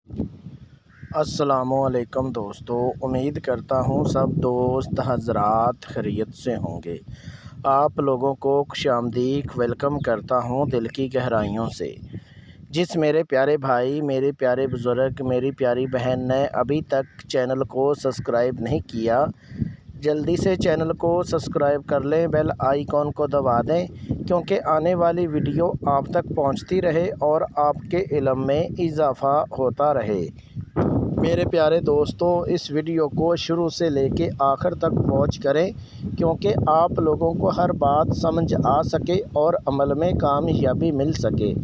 अस्सलामुअलैकुम दोस्तों, उम्मीद करता हूँ सब दोस्त हज़रात खैरियत से होंगे। आप लोगों को खुशामदीद वेलकम करता हूँ दिल की गहराइयों से। जिस मेरे प्यारे भाई, मेरे प्यारे बुज़ुर्ग, मेरी प्यारी बहन ने अभी तक चैनल को सब्सक्राइब नहीं किया, जल्दी से चैनल को सब्सक्राइब कर लें, बेल आइकॉन को दबा दें, क्योंकि आने वाली वीडियो आप तक पहुंचती रहे और आपके इल्म में इजाफ़ा होता रहे। मेरे प्यारे दोस्तों, इस वीडियो को शुरू से लेके आखिर तक वॉच करें, क्योंकि आप लोगों को हर बात समझ आ सके और अमल में कामयाबी मिल सके।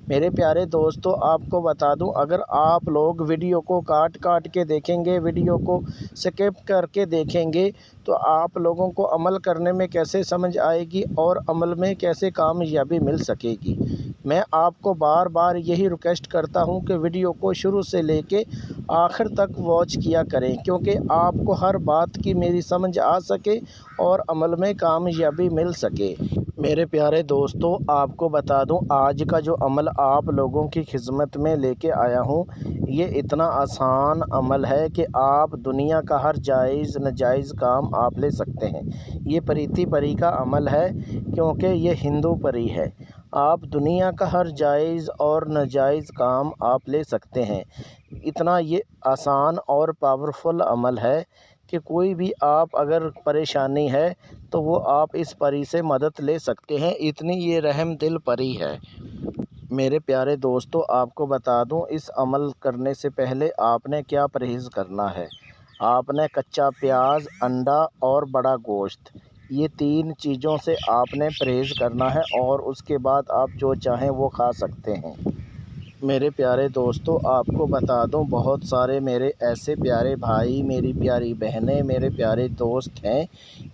मेरे प्यारे दोस्तों, आपको बता दूं, अगर आप लोग वीडियो को काट काट के देखेंगे, वीडियो को स्किप करके देखेंगे, तो आप लोगों को अमल करने में कैसे समझ आएगी और अमल में कैसे कामयाबी मिल सकेगी। मैं आपको बार बार यही रिक्वेस्ट करता हूं कि वीडियो को शुरू से लेके आखिर तक वॉच किया करें, क्योंकि आपको हर बात की मेरी समझ आ सके और अमल में कामयाबी मिल सके। मेरे प्यारे दोस्तों, आपको बता दूं, आज का जो अमल आप लोगों की खिदमत में लेके आया हूं, ये इतना आसान अमल है कि आप दुनिया का हर जायज़ नाजायज़ काम आप ले सकते हैं। ये प्रीति परी का अमल है, क्योंकि ये हिंदू परी है। आप दुनिया का हर जायज़ और नाजायज़ काम आप ले सकते हैं। इतना ये आसान और पावरफुल अमल है कि कोई भी आप अगर परेशानी है तो वो आप इस परी से मदद ले सकते हैं, इतनी ये रहम दिल परी है। मेरे प्यारे दोस्तों, आपको बता दूं, इस अमल करने से पहले आपने क्या परहेज़ करना है। आपने कच्चा प्याज, अंडा और बड़ा गोश्त, ये 3 चीज़ों से आपने परहेज़ करना है और उसके बाद आप जो चाहें वो खा सकते हैं। मेरे प्यारे दोस्तों, आपको बता दूं, बहुत सारे मेरे ऐसे प्यारे भाई, मेरी प्यारी बहनें, मेरे प्यारे दोस्त हैं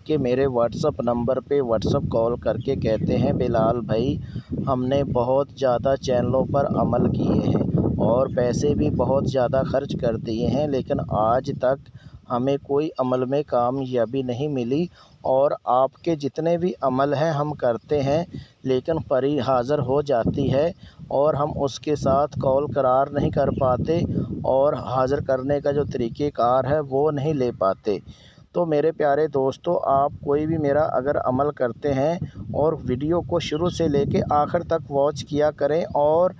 कि मेरे व्हाट्सअप नंबर पे व्हाट्सअप कॉल करके कहते हैं, बिलाल भाई, हमने बहुत ज़्यादा चैनलों पर अमल किए हैं और पैसे भी बहुत ज़्यादा खर्च कर दिए हैं, लेकिन आज तक हमें कोई अमल में कामयाबी नहीं मिली। और आपके जितने भी अमल हैं हम करते हैं, लेकिन परी हाज़िर हो जाती है और हम उसके साथ कॉल करार नहीं कर पाते और हाज़िर करने का जो तरीक़ेकार है वो नहीं ले पाते। तो मेरे प्यारे दोस्तों, आप कोई भी मेरा अगर अमल करते हैं और वीडियो को शुरू से लेके आखिर तक वॉच किया करें और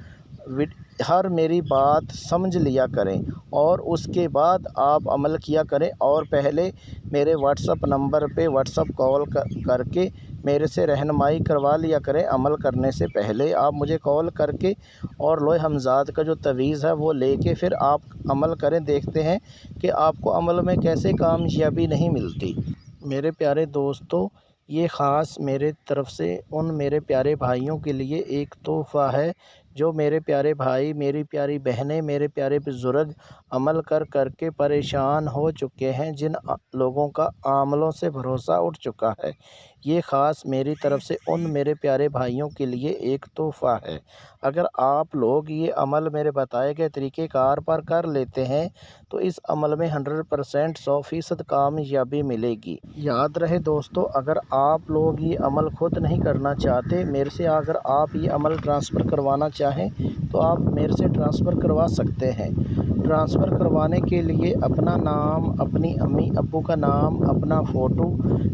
हर मेरी बात समझ लिया करें और उसके बाद आप अमल किया करें। और पहले मेरे व्हाट्सअप नंबर पे व्हाट्सअप कॉल करके मेरे से रहनुमाई करवा लिया करें। अमल करने से पहले आप मुझे कॉल करके और लोहे हमज़ाद का जो तवीज़ है वो लेके फिर आप अमल करें। देखते हैं कि आपको अमल में कैसे कामयाबी नहीं मिलती। मेरे प्यारे दोस्तों, ये ख़ास मेरे तरफ़ से उन मेरे प्यारे भाइयों के लिए एक तोहफ़ा है, जो मेरे प्यारे भाई, मेरी प्यारी बहनें, मेरे प्यारे बुज़ुर्ग अमल कर के परेशान हो चुके हैं, जिन लोगों का अमलों से भरोसा उठ चुका है। ये ख़ास मेरी तरफ़ से उन मेरे प्यारे भाइयों के लिए एक तोहफ़ा है। अगर आप लोग ये अमल मेरे बताए गए तरीक़ेकार पर कर लेते हैं, तो इस अमल में 100% 100% कामयाबी मिलेगी। याद रहे दोस्तों, अगर आप लोग ये अमल खुद नहीं करना चाहते, मेरे से अगर आप ये अमल ट्रांसफ़र करवाना चाहें तो आप मेरे से ट्रांसफ़र करवा सकते हैं। ट्रांसफ़र करवाने के लिए अपना नाम, अपनी अम्मी अब्बू का नाम, अपना फ़ोटो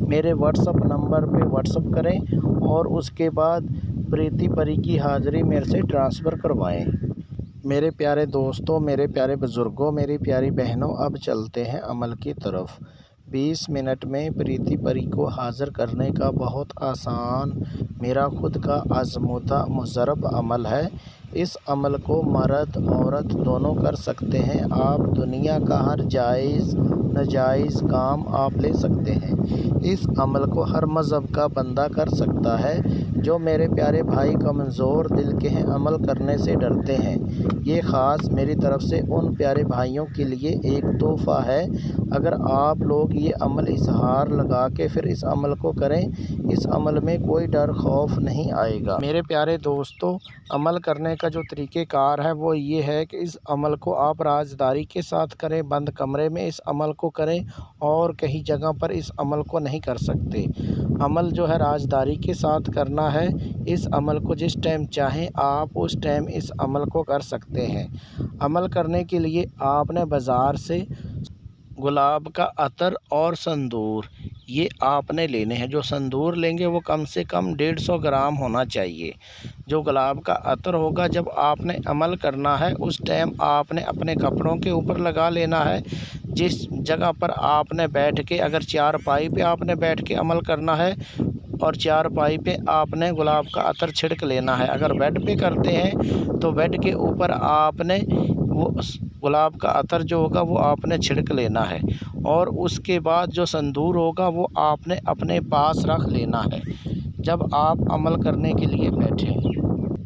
मेरे व्हाट्सअप नंबर पे व्हाट्सअप करें और उसके बाद प्रीति परी की हाज़िरी मेरे से ट्रांसफ़र करवाएं। मेरे प्यारे दोस्तों, मेरे प्यारे बुज़ुर्गों, मेरी प्यारी बहनों, अब चलते हैं अमल की तरफ। 20 मिनट में प्रीति परी को हाज़िर करने का बहुत आसान, मेरा खुद का आज़मूदा मुजर्रब अमल है। इस अमल को मर्द औरत दोनों कर सकते हैं। आप दुनिया का हर जायज़ नाजायज़ काम आप ले सकते हैं। इस अमल को हर मज़हब का बंदा कर सकता है। जो मेरे प्यारे भाई कमज़ोर दिल के हैं, अमल करने से डरते हैं, ये ख़ास मेरी तरफ़ से उन प्यारे भाइयों के लिए एक तोहफ़ा है। अगर आप लोग ये अमल इज़हार लगा के फिर इस अमल को करें, इस अमल में कोई डर खौफ नहीं आएगा। मेरे प्यारे दोस्तों, अमल करने کا جو طریقہ کار ہے وہ یہ ہے کہ اس عمل کو آپ رازداری کے ساتھ کریں، بند کمرے میں اس عمل کو کریں اور کہیں جگہ پر اس عمل کو نہیں کر سکتے۔ عمل جو ہے رازداری کے ساتھ کرنا ہے۔ اس عمل کو جس ٹائم چاہیں آپ اس ٹائم اس عمل کو کر سکتے ہیں۔ عمل کرنے کے لیے آپ نے بازار سے گلاب کا عطر اور سندور یہ آپ نے لینے ہیں۔ جو سندور لیں گے وہ کم سے کم 150 گرام ہونا چاہیے۔ جو گلاب کا عطر ہوگا جب آپ نے عمل کرنا ہے اس ٹائم آپ نے اپنے کپڑوں کے اوپر لگا لینا ہے۔ جس جگہ پر آپ نے بیٹھ کے، اگر چارپائی پہ آپ نے بیٹھ کے عمل کرنا ہے اور چارپائی پہ آپ نے گلاب کا عطر چھڑک لینا ہے۔ اگر بیڈ پہ کرتے ہیں تو بیڈ کے اوپر آپ نے وہ گلاب کا عطر جو ہوگا وہ آپ نے چھڑک لینا ہے، اور اس کے بعد جو سندور ہوگا وہ آپ نے اپنے پاس رکھ لینا ہے جب آپ عمل کرنے کے لیے بیٹھیں۔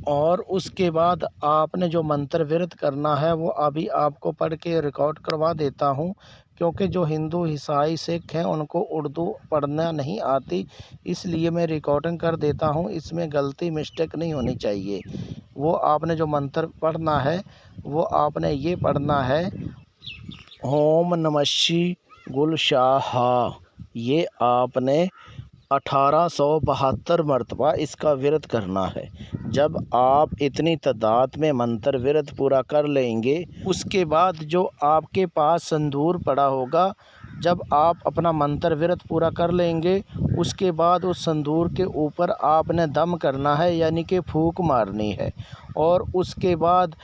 اور اس کے بعد آپ نے جو منتر ورد کرنا ہے وہ ابھی آپ کو پڑھ کے ریکارڈ کروا دیتا ہوں، کیونکہ جو ہندو، عیسائی، سکھ ہیں ان کو اردو پڑھنا نہیں آتی، اس لیے میں ریکارڈنگ کر دیتا ہوں۔ اس میں غلطی مسٹیک نہیں ہونی چاہیے۔ وہ آپ نے جو منتر پڑھنا ہے وہ آپ نے یہ پڑھنا ہے: اوم نمہ گل شاہا۔ یہ آپ نے 1872 مرتبہ اس کا ورد کرنا ہے۔ جب آپ اتنی تعداد میں منتر ورد پورا کر لیں گے اس کے بعد جو آپ کے پاس سندور پڑا ہوگا، جب آپ اپنا منتر ورد پورا کر لیں گے اس کے بعد اس سندور کے اوپر آپ نے دم کرنا ہے، یعنی کہ پھونک مارنی ہے، اور اس کے بعد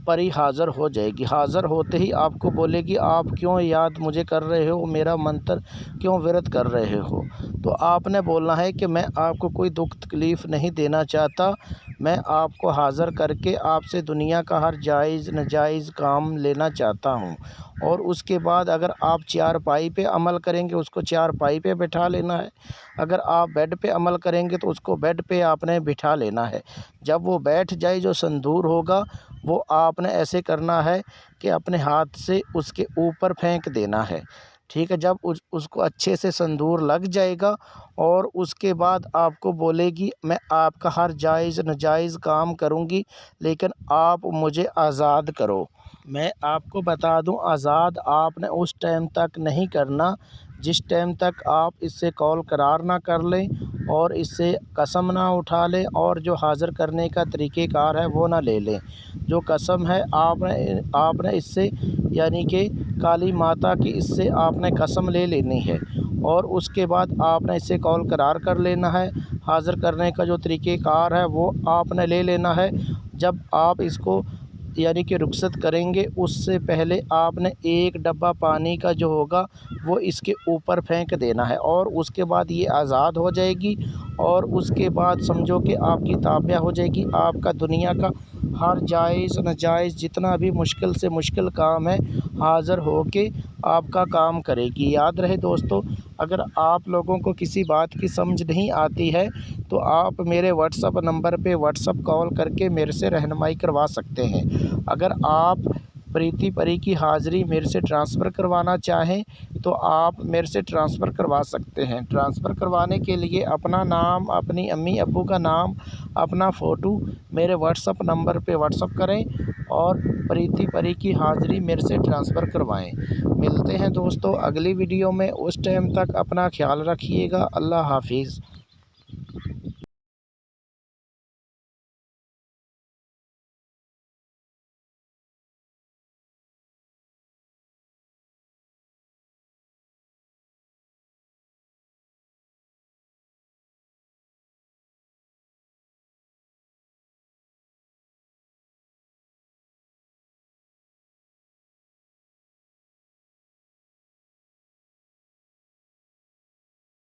پری حاضر ہو جائے گی۔ حاضر ہوتے ہی آپ کو بولے گی آپ کیوں یاد مجھے کر رہے ہو، میرا منتر کیوں ورد کر رہے ہو؟ تو آپ نے بولنا ہے کہ میں آپ کو کوئی دکھ تکلیف نہیں دینا چاہتا، میں آپ کو حاضر کر کے آپ سے دنیا کا ہر جائز ناجائز کام لینا چاہتا ہوں۔ اور اس کے بعد اگر آپ چارپائی پہ عمل کریں گے اس کو چارپائی پہ بٹھا لینا ہے، اگر آپ بیڈ پہ عمل کریں گے تو اس کو بیڈ پہ آپ نے بٹھا لینا ہے۔ جب وہ بیٹھ جائے جو سندور ہوگا وہ آپ نے ایسے کرنا ہے کہ اپنے ہاتھ سے اس کے اوپر پھینک دینا ہے، ٹھیک ہے؟ جب اس کو اچھے سے سندور لگ جائے گا اور اس کے بعد آپ کو بولے گی میں آپ کا ہر جائز ناجائز کام کروں گی لیکن آپ مجھے آزاد کرو۔ میں آپ کو بتا دوں آزاد آپ نے اس ٹائم تک نہیں کرنا جس ٹائم تک آپ اس سے قول قرار نہ کر لیں اور اس سے قسم نہ اٹھا لیں، اور جو حاضر کرنے کا طریقہ کار ہے وہ نہ لے لیں۔ جو قسم ہے آپ نے اس سے، یعنی کہ کالی ماتا کی، اس سے آپ نے قسم لے لینی ہے، اور اس کے بعد آپ نے اس سے قول قرار کر لینا ہے۔ حاضر کرنے کا جو طریقہ کار ہے وہ آپ نے لے لینا ہے۔ جب آپ اس کو یعنی کہ رخصت کریں گے اس سے پہلے آپ نے ایک ڈبہ پانی کا جو ہوگا وہ اس کے اوپر پھینک دینا ہے، اور اس کے بعد یہ آزاد ہو جائے گی، اور اس کے بعد سمجھو کہ آپ کی تابع ہو جائے گی۔ آپ کا دنیا کا ہر جائز ناجائز جتنا بھی مشکل سے مشکل کام ہے حاضر ہو کے آپ کا کام کرے گی۔ یاد رہے دوستو، اگر آپ لوگوں کو کسی بات کی سمجھ نہیں آتی ہے تو آپ میرے واٹس اپ نمبر پہ واٹس اپ کال کر کے میرے سے رہنمائی کروا سکتے ہیں۔ اگر آپ پریتی پری کی حاضری میرے سے ٹرانسفر کروانا چاہیں تو آپ میرے سے ٹرانسفر کروا سکتے ہیں۔ ٹرانسفر کروانے کے لیے اپنا نام، اپنی امی ابو کا نام، اپنا فوٹو میرے واٹس اپ نمبر پہ واٹس اپ کریں اور پریتی پری کی حاضری میرے سے ٹرانسفر کروائیں۔ ملتے ہیں دوستو اگلی ویڈیو میں، اس ٹائم تک اپنا خیال رکھیے گا۔ اللہ حافظ۔